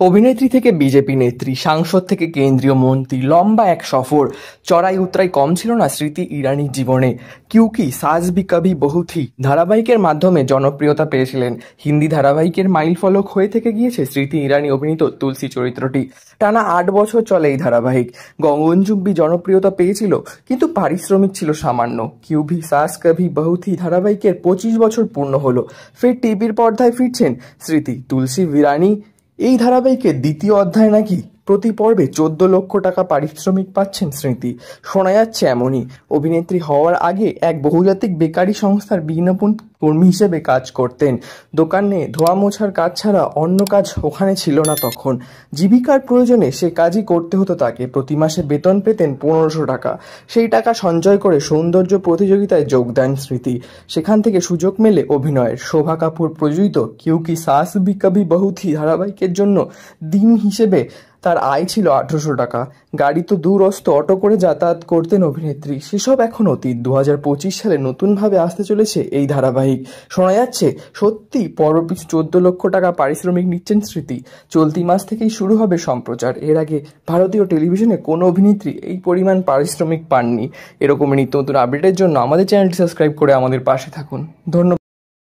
অভিনেত্রী থেকে বিজেপি নেত্রী, সাংসদ থেকে কেন্দ্রীয় মন্ত্রী, লম্বা এক সফর। চড়াই উতরাই কম ছিল না স্মৃতি ইরানির জীবনে। কিউকি সাস ভি কভি বহু থি ধারাবাহিকের মাধ্যমে জনপ্রিয়তা পেয়েছিলেন। হিন্দি ধারাবাহিকের মাইলফলক হয়ে থেকে গিয়েছে স্মৃতি ইরানি অভিনীত তুলসী চরিত্রটি। টানা ৮ বছর চলে এই ধারাবাহিক। গগনচুম্বী জনপ্রিয়তা পেয়েছিল, কিন্তু পারিশ্রমিক ছিল সামান্য। কিউভি সাস কভি বহু থি ধারাবাহিকের ২৫ বছর পূর্ণ হলো। ফের টিভির পর্দায় ফিরছেন স্মৃতি। তুলসী ইরানি এই ধারাবাহিকের দ্বিতীয় অধ্যায় নাকি প্রতি পর্বে ১৪ লক্ষ টাকা পারিশ্রমিক পাচ্ছেন স্মৃতি। শোনা যাচ্ছে এমনই। অভিনেত্রী হওয়ার আগে এক বহুজাতিক বেকারি সংস্থার বিজ্ঞাপন কর্মী হিসেবে কাজ করতেন। দোকানে ধোয়া মোছার কাজ ছাড়া অন্য কাজ ওখানে ছিল না তখন। জীবিকার প্রয়োজনে সে কাজই করতে হতো তাকে। প্রতি মাসে বেতন পেতেন ১৫০০ টাকা। সেই টাকা সঞ্চয় করে সৌন্দর্য প্রতিযোগিতায় যোগ দেন স্মৃতি। সেখান থেকে সুযোগ মেলে অভিনয়ের। শোভা কাপুর প্রযোজিত কিউকি সাস ভি কভি বহু থি ধারাবাহিকের জন্য দিন হিসেবে তার আয় ছিল ১৮০০ টাকা। গাড়ি তো দূরস্থ, অটো করে যাতায়াত করতেন অভিনেত্রী। সেসব এখন অতীত। ২০২৫ সালে নতুনভাবে আসতে চলেছে এই ধারাবাহিক। শোনা যাচ্ছে সত্যি পরপিছু ১৪ লক্ষ টাকা পারিশ্রমিক নিচ্ছেন স্মৃতি। চলতি মাস থেকেই শুরু হবে সম্প্রচার। এর আগে ভারতীয় টেলিভিশনে কোনো অভিনেত্রী এই পরিমাণ পারিশ্রমিক পাননি। এরকমই নিত্য নতুন আপডেটের জন্য আমাদের চ্যানেলটি সাবস্ক্রাইব করে আমাদের পাশে থাকুন। ধন্যবাদ।